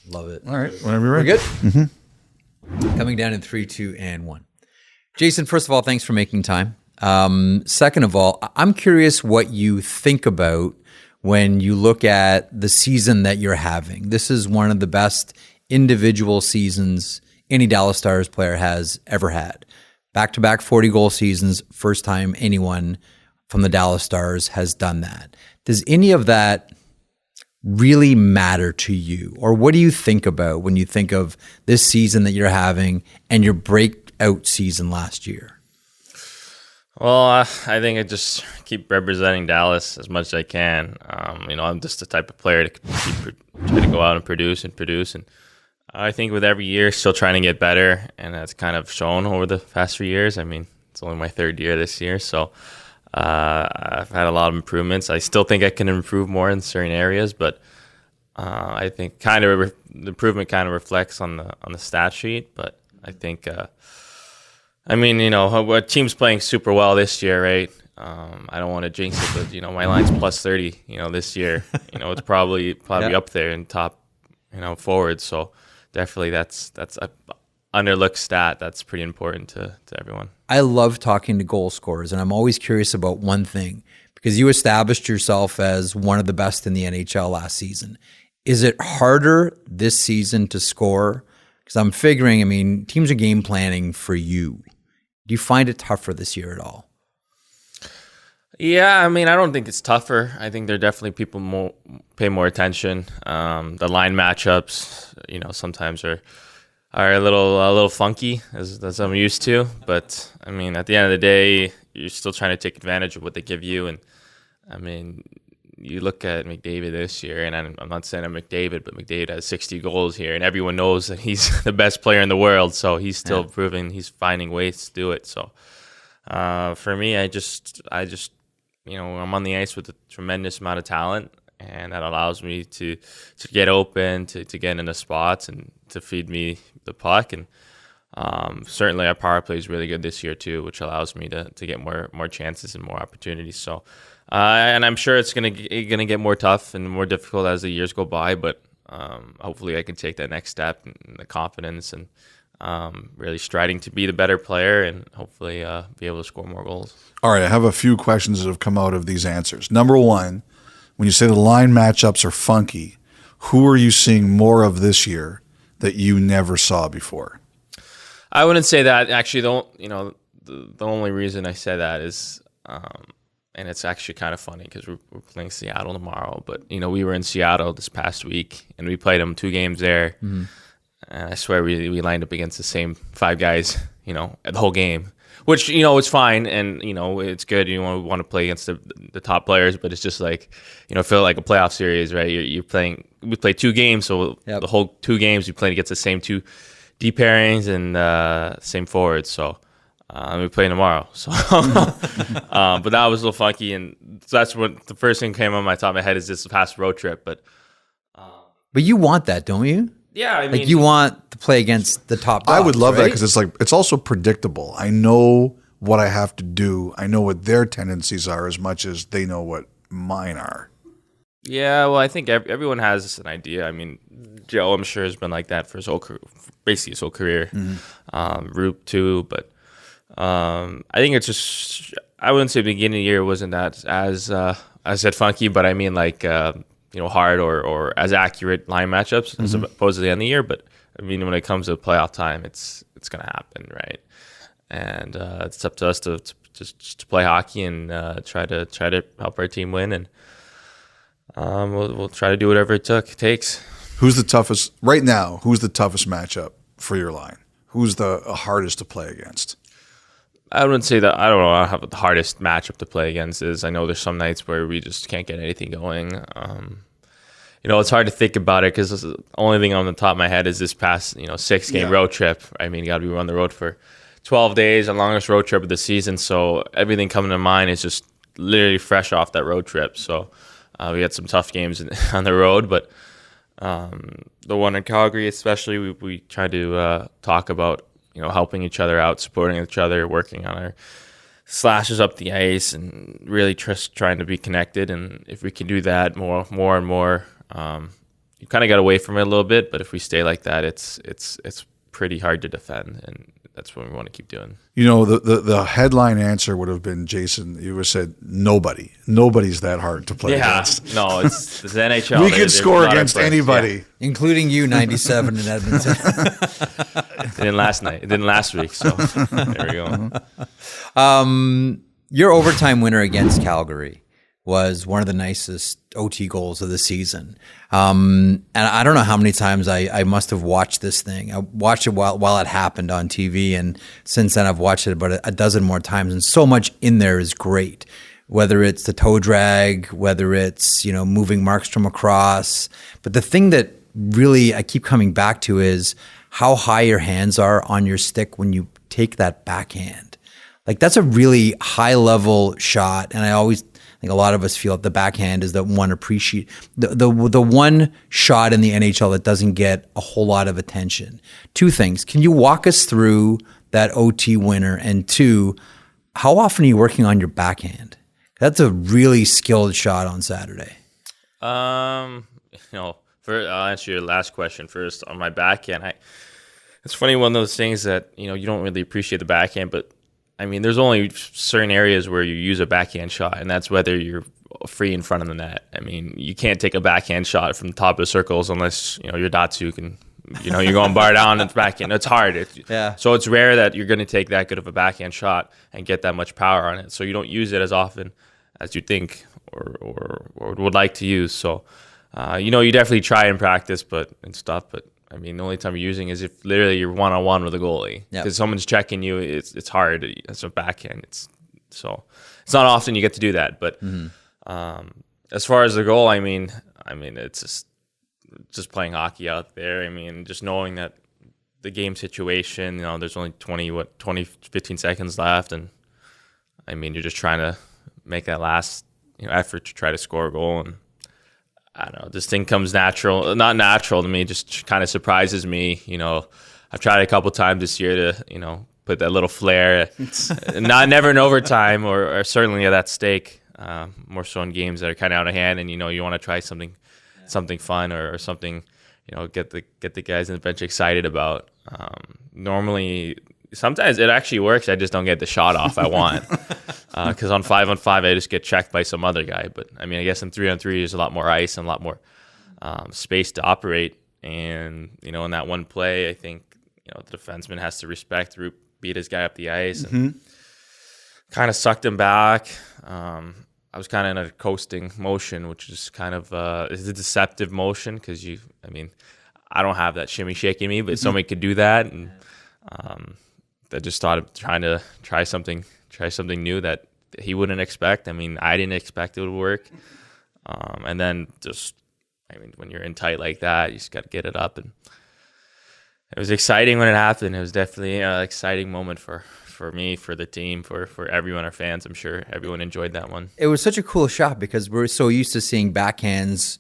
Love it. All right, whenever you're We're ready. good? Mm-hmm. Coming down in 3, 2, and 1. Jason, first of all, thanks for making time. Second of all, I'm curious what you think about when you look at the season that you're having. This is one of the best individual seasons any Dallas Stars player has ever had. Back-to-back 40-goal seasons, first time anyone from the Dallas Stars has done that. Does any of that really matter to you? Or what do you think about when you think of this season that you're having and your breakout season last year? Well, I think I just keep representing Dallas as much as I can. I'm just the type of player to try to go out and produce. And I think with every year, still trying to get better, and that's kind of shown over the past few years. I mean, it's only my third year this year, so I've had a lot of improvements. I still think I can improve more in certain areas, but I think the improvement kind of reflects on the stat sheet. But I think. A team's playing super well this year, right? I don't want to jinx it, but my line's plus 30. This year, it's probably up there in top, forward. So definitely that's a underlooked stat that's pretty important to everyone. I love talking to goal scorers, and I'm always curious about one thing because you established yourself as one of the best in the NHL last season. Is it harder this season to score? Because I'm figuring, teams are game planning for you. Do you find it tougher this year at all? Yeah, I don't think it's tougher. I think there are definitely people pay more attention. The line matchups, sometimes are a little funky as I'm used to. But at the end of the day, you're still trying to take advantage of what they give you. And you look at McDavid this year, and I'm not saying I'm McDavid, but McDavid has 60 goals here, and everyone knows that he's the best player in the world. So he's still proving he's finding ways to do it. So for me, I just I'm on the ice with a tremendous amount of talent, and that allows me to get open, to get into spots, and to feed me the puck. And certainly our power play is really good this year too, which allows me to get more chances and more opportunities. So. And I'm sure it's gonna get more tough and more difficult as the years go by, but hopefully I can take that next step and the confidence and really striding to be the better player and hopefully be able to score more goals. All right, I have a few questions that have come out of these answers. Number one, when you say the line matchups are funky, who are you seeing more of this year that you never saw before? I wouldn't say that. Actually, the only reason I say that is. And it's actually kind of funny because we're playing Seattle tomorrow. But, we were in Seattle this past week, and we played them 2 games there. Mm-hmm. And I swear we lined up against the same 5 guys, the whole game. Which, it's fine, and, it's good. You want to play against the top players, but it's just like, feel like a playoff series, right? We play 2 games, so the whole 2 games we played against the same 2 D pairings and same forwards, so... we play tomorrow, so but that was a little funky, and so that's what the first thing came on my top of my head is this past road trip. But you want that, don't you? Yeah, you want to play against the top dogs, I would love right? that because it's also predictable. I know what I have to do. I know what their tendencies are as much as they know what mine are. Yeah, well, I think everyone has an idea. Joe, I'm sure, has been like that for basically his whole career. Mm-hmm. Roop too, but. I think it's just, I wouldn't say the beginning of the year wasn't that as I said funky, but hard or as accurate line matchups as opposed to the end of the year. But when it comes to playoff time, it's going to happen, right? And it's up to us to just play hockey and try to help our team win, and we'll try to do whatever it takes. Who's the toughest right now? Who's the toughest matchup for your line? Who's the hardest to play against? I wouldn't say that. I don't know how the hardest matchup to play against is. I know there's some nights where we just can't get anything going. It's hard to think about it because the only thing on the top of my head is this past 6-game road trip. You got to be on the road for 12 days, the longest road trip of the season. So everything coming to mind is just literally fresh off that road trip. So we had some tough games on the road, but the one in Calgary especially, we tried to talk about helping each other out, supporting each other, working on our slashes up the ice, and really just trying to be connected. And if we can do that more and more, you kind of got away from it a little bit. But if we stay like that, it's pretty hard to defend, and that's what we want to keep doing. The headline answer would have been, Jason, you would have said nobody. Nobody's that hard to play against. No, it's the NHL. We can score against anybody. Including you, 97 in Edmonton. It didn't last night. It didn't last week. So there we go. Your overtime winner against Calgary was one of the nicest OT goals of the season. And I don't know how many times I must have watched this thing. I watched it while it happened on TV, and since then I've watched it about a dozen more times, and so much in there is great. Whether it's the toe drag, whether it's, moving Markstrom across. But the thing that really I keep coming back to is how high your hands are on your stick when you take that backhand. Like, that's a really high level shot, and I think a lot of us feel that the backhand is the one the one shot in the NHL that doesn't get a whole lot of attention. Two things. Can you walk us through that OT winner? And two, how often are you working on your backhand? That's a really skilled shot on Saturday. I'll answer your last question first. On my backhand, it's funny, one of those things that, you don't really appreciate the backhand, but I mean, there's only certain areas where you use a backhand shot, and that's whether you're free in front of the net. I mean, you can't take a backhand shot from the top of the circles unless, you're Datsuk and, you're going bar down and it's backhand. It's hard. So it's rare that you're going to take that good of a backhand shot and get that much power on it. So you don't use it as often as you think or would like to use. So, you definitely try and practice and stuff, but I mean, the only time you're using is if literally you're one-on-one with a goalie. Because someone's checking you, it's hard. It's a backhand. It's not often you get to do that. But as far as the goal, I mean, it's just playing hockey out there. I mean, just knowing that the game situation, there's only 15 seconds left. And, I mean, you're just trying to make that last effort to try to score a goal. And I don't know, this thing comes not natural to me, just kind of surprises me. I've tried a couple times this year to, put that little flair, never in overtime or certainly at that stake, more so in games that are kind of out of hand and, you want to try something fun or something, get the guys in the bench excited about. Normally, sometimes it actually works. I just don't get the shot off I want. Because on 5-on-5, I just get checked by some other guy. But, I mean, I guess in 3-on-3, there's a lot more ice and a lot more space to operate. And, in that one play, I think, the defenseman has to respect Roop, beat his guy up the ice and kind of sucked him back. I was kind of in a coasting motion, which is kind of is a deceptive motion because I don't have that shimmy shake in me, but somebody could do that. And I just thought of trying to try something new that he wouldn't expect. I mean, I didn't expect it would work. And then when you're in tight like that, you just got to get it up. And it was exciting when it happened. It was definitely an exciting moment for me, for the team, for everyone, our fans. I'm sure everyone enjoyed that one. It was such a cool shot because we're so used to seeing backhands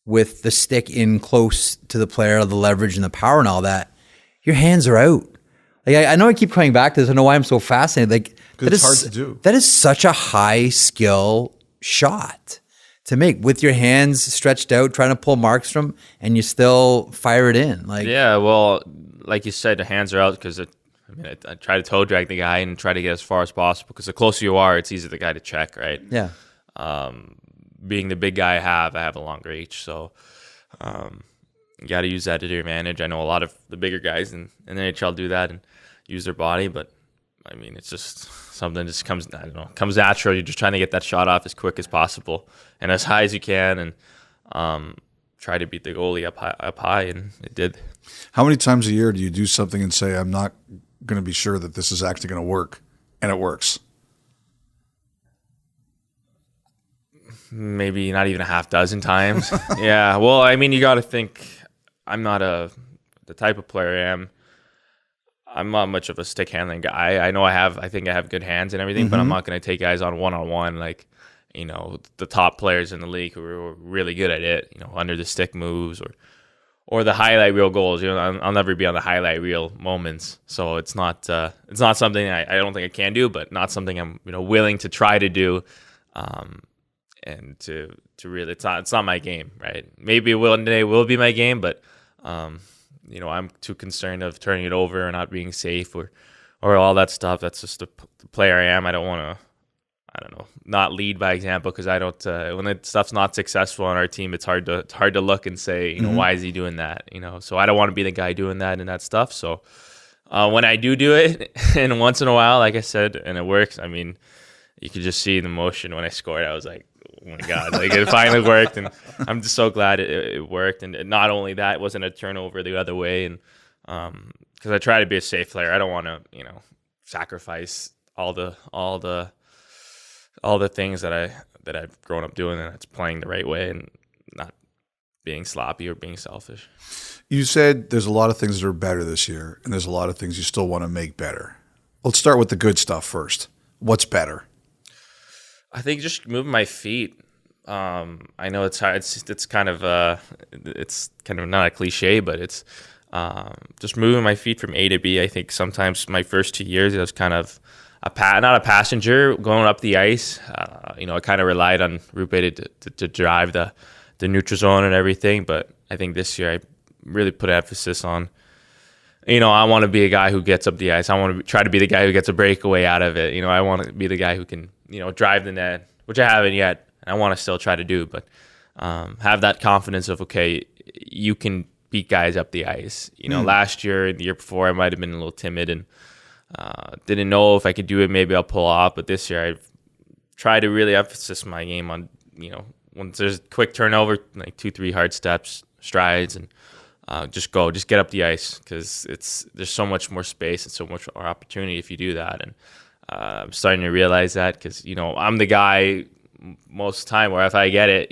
with the stick in close to the player, the leverage and the power and all that. Your hands are out. Like, I know I keep coming back to this. I know why I'm so fascinated. Like, it's hard to do. That is such a high skill shot to make with your hands stretched out, trying to pull Markstrom, and you still fire it in. Like, yeah, well, like you said, the hands are out because I try to toe drag the guy and try to get as far as possible because the closer you are, it's easier the guy to check, right? Yeah. Being the big guy I have a long reach, so you got to use that to your advantage. I know a lot of the bigger guys in the NHL do that and use their body, but I mean, it's just something that just comes natural. You're just trying to get that shot off as quick as possible and as high as you can, and try to beat the goalie up high, and it did. How many times a year do you do something and say, I'm not going to be sure that this is actually going to work, and it works? Maybe not even a half dozen times. Yeah, well, I mean, you got to think, I'm not the type of player I am. I'm not much of a stick handling guy. I think I have good hands and everything, but I'm not going to take guys on one-on-one like, the top players in the league who are really good at it, under the stick moves or the highlight reel goals. I'll never be on the highlight reel moments. So it's not something I don't think I can do, but not something I'm, willing to try to do. to really, it's not my game, right? Maybe one day will be my game, but I'm too concerned of turning it over or not being safe or all that stuff. That's just the player I am. I don't want to, not lead by example, because I don't. When the stuff's not successful on our team, it's hard to look and say, why is he doing that? So I don't want to be the guy doing that and that stuff. So when I do it, and once in a while, like I said, and it works. I mean, you could just see the emotion when I scored. I was like, oh my God, like it finally worked, and I'm just so glad it worked. And not only that, it wasn't a turnover the other way, and because I try to be a safe player, I don't want to, sacrifice all the things that I've grown up doing, and it's playing the right way and not being sloppy or being selfish. You said there's a lot of things that are better this year, and there's a lot of things you still want to make better. Let's start with the good stuff first. What's better? I think just moving my feet. I know it's hard. It's kind of not a cliche, but it's just moving my feet from A to B. I think sometimes my first 2 years I was kind of not a passenger going up the ice. I kind of relied on Rupe to drive the neutral zone and everything. But I think this year I really put emphasis on, I want to be a guy who gets up the ice. I want to try to be the guy who gets a breakaway out of it. I want to be the guy who can, drive the net, which I haven't yet. I want to still try to do, but have that confidence of, okay, you can beat guys up the ice. Last year and the year before, I might have been a little timid and didn't know if I could do it. Maybe I'll pull off. But this year, I've tried to really emphasize my game on, once there's a quick turnover, like 2-3 hard steps, strides, and just get up the ice, because there's so much more space and so much more opportunity if you do that. And I'm starting to realize that, because I'm the guy most of the time where if I get it,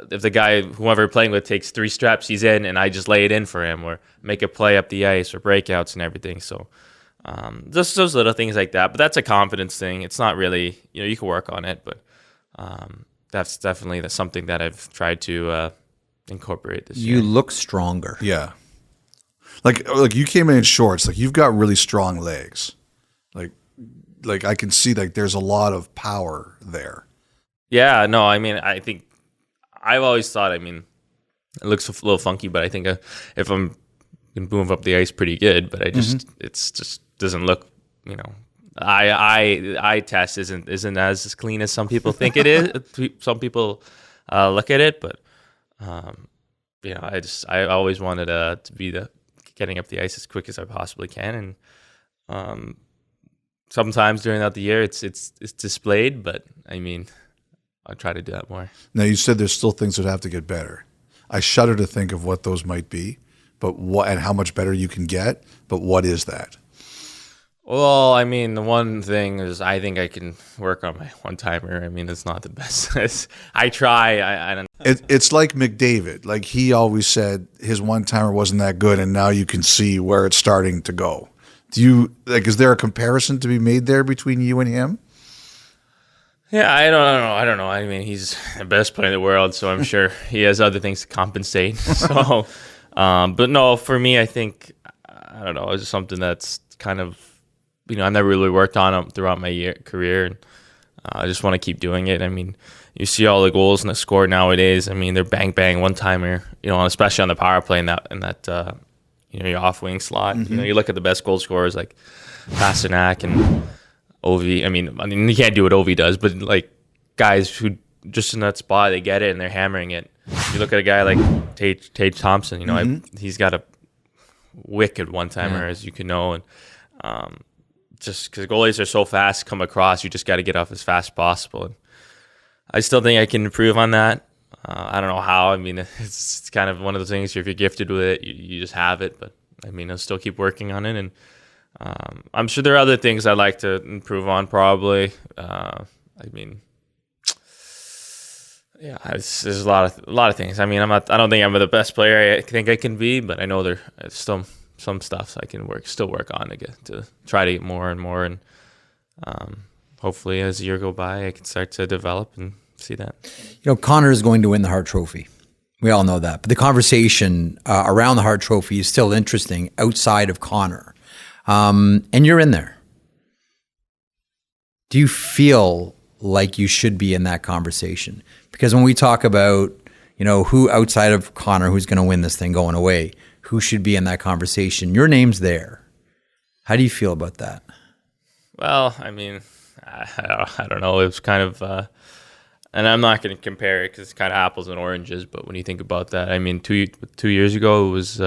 if the guy whoever we're playing with takes 3 steps, he's in, and I just lay it in for him or make a play up the ice or breakouts and everything. So just those little things like that. But that's a confidence thing. It's not really, you can work on it, but that's definitely something that I've tried to incorporate this year. You look stronger. Yeah. Like you came in shorts. Like, you've got really strong legs. Like I can see, like, there's a lot of power there. Yeah, no, I mean, I think I've always thought, it looks a little funky, but I think if I'm can move up the ice pretty good, but it's just doesn't look, eye test isn't as clean as some people think it is. Some people look at it, but I always wanted to be getting up the ice as quick as I possibly can, and sometimes during the year it's displayed, but I try to do that more. Now, you said there's still things that have to get better. I shudder to think of what those might be, but what and how much better you can get. But what is that? Well, the one thing is I think I can work on my one-timer. It's not the best. I try. I don't know. It's like McDavid. Like, he always said his one-timer wasn't that good, and now you can see where it's starting to go. Is there a comparison to be made there between you and him? Yeah, I don't know. He's the best player in the world, so I'm sure he has other things to compensate. So, but no, for me, I think, I don't know, it's something that's kind of, I've never really worked on it throughout my career, and I just want to keep doing it. You see all the goals and the score nowadays. They're bang bang one timer. Especially on the power play in that your off wing slot. Mm-hmm. You look at the best goal scorers like Pasternak and Ovi. You can't do what Ovi does, but like guys who just in that spot, they get it and they're hammering it. You look at a guy like Tage Thompson. He's got a wicked one timer, as you can know, and just because goalies are so fast, come across, you just got to get off as fast as possible. And I still think I can improve on that. I don't know how. It's kind of one of those things. If you're gifted with it, you just have it. But I'll still keep working on it, and I'm sure there are other things I'd like to improve on. Probably. There's a lot of things. I don't think I'm the best player I think I can be, but I know there's still some stuff I can still work on to try to get more and more, and hopefully as the year go by, I can start to develop and see that. Connor is going to win the Hart Trophy. We all know that. But the conversation around the Hart Trophy is still interesting outside of Connor. And you're in there. Do you feel like you should be in that conversation? Because when we talk about, who outside of Connor, who's going to win this thing going away, who should be in that conversation, your name's there. How do you feel about that? Well, I mean, I don't know. It was kind of, and I'm not going to compare it because it's kind of apples and oranges. But when you think about that, I mean, 2 years ago it was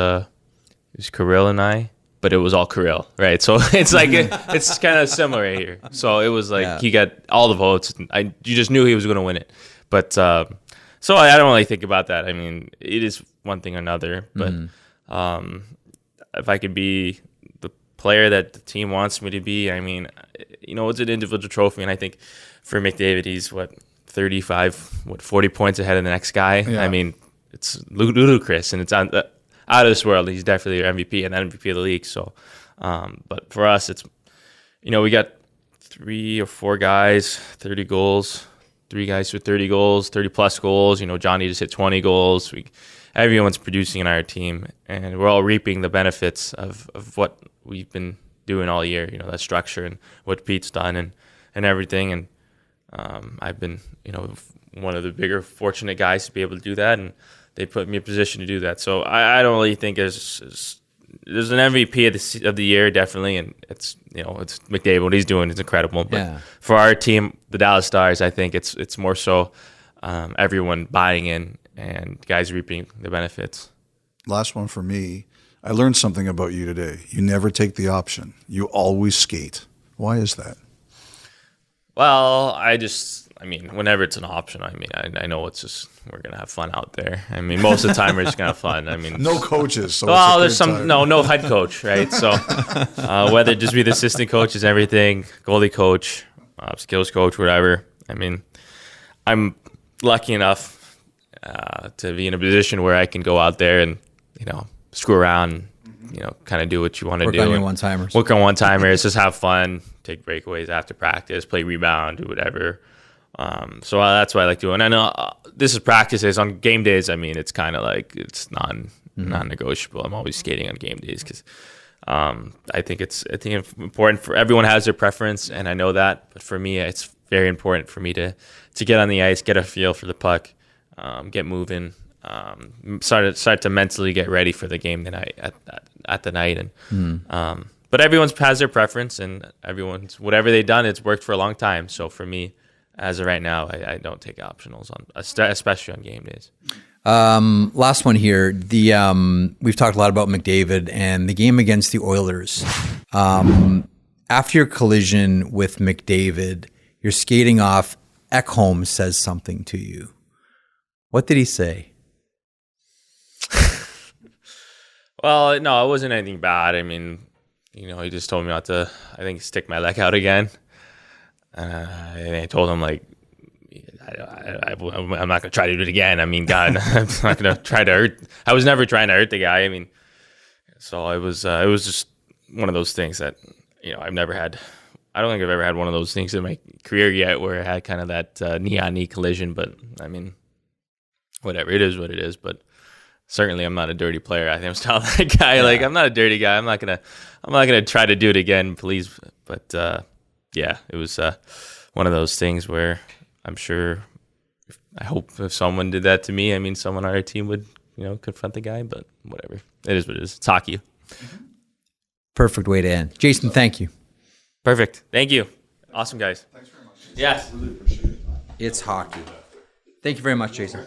Kirill and I, but it was all Kirill, right? So it's like it's kind of similar here. So it was like he got all the votes. You just knew he was going to win it. But so I don't really think about that. I mean, it is one thing or another. But if I could be the player that the team wants me to be, I mean, it's an individual trophy, and I think for McDavid, he's 40 points ahead of the next guy. Yeah. I mean, it's ludicrous, and it's out of this world. He's definitely your MVP and MVP of the league. So, but for us, it's, we got 3 or 4 guys, 30 goals, 3 guys with 30 goals, 30 plus goals. Johnny just hit 20 goals. Everyone's producing in our team, and we're all reaping the benefits of what we've been doing all year. That structure and what Pete's done and everything. And I've been, one of the bigger fortunate guys to be able to do that, and they put me in a position to do that. So I don't really think there's an MVP of the year, definitely, and it's McDavid. What he's doing is incredible. But for our team, the Dallas Stars, I think it's more so everyone buying in and guys reaping the benefits. Last one for me. I learned something about you today. You never take the option. You always skate. Why is that? Well, whenever it's an option, I know it's just, we're going to have fun out there. I mean, most of the time we're just going to have fun. I mean, no coaches. So well, there's no head coach, right? So whether it just be the assistant coach is everything, goalie coach, skills coach, whatever. I mean, I'm lucky enough to be in a position where I can go out there and, screw around, kind of do what you want to do. Work on your one-timers. Work on one-timers, just have fun, take breakaways after practice, play rebound, do whatever. So that's what I like doing. I know this is practices. On game days, I mean, it's kind of like it's non-negotiable. I'm always skating on game days because I think it's important for everyone has their preference, and I know that. But for me, it's very important for me to get on the ice, get a feel for the puck, get moving, start to mentally get ready for the game at the night. And but everyone's has their preference, and everyone's whatever they've done, it's worked for a long time. So for me, as of right now, I don't take optionals especially on game days. Last one here. We've talked a lot about McDavid and the game against the Oilers. After your collision with McDavid, you're skating off. Ekholm says something to you. What did he say? Well, no, it wasn't anything bad. I mean, he just told me not to, I think, stick my leg out again. And I told him, like, I'm not going to try to do it again. I mean, God, I'm not going to try to hurt. I was never trying to hurt the guy. I mean, so it was just one of those things that, I've never had. I don't think I've ever had one of those things in my career yet where I had kind of that knee-on-knee collision. But, I mean, whatever. It is what it is. But certainly I'm not a dirty player. I think I'm still that guy. Yeah. Like, I'm not a dirty guy. I'm not gonna try to do it again, please. But, yeah, it was one of those things where I'm sure, I hope if someone did that to me, I mean, someone on our team would, confront the guy, but whatever. It is what it is. It's hockey. Perfect way to end. Jason, thank you. Perfect. Thank you. Awesome, guys. Thanks very much. Yes. Really appreciate it. It's hockey. Thank you very much, Jason.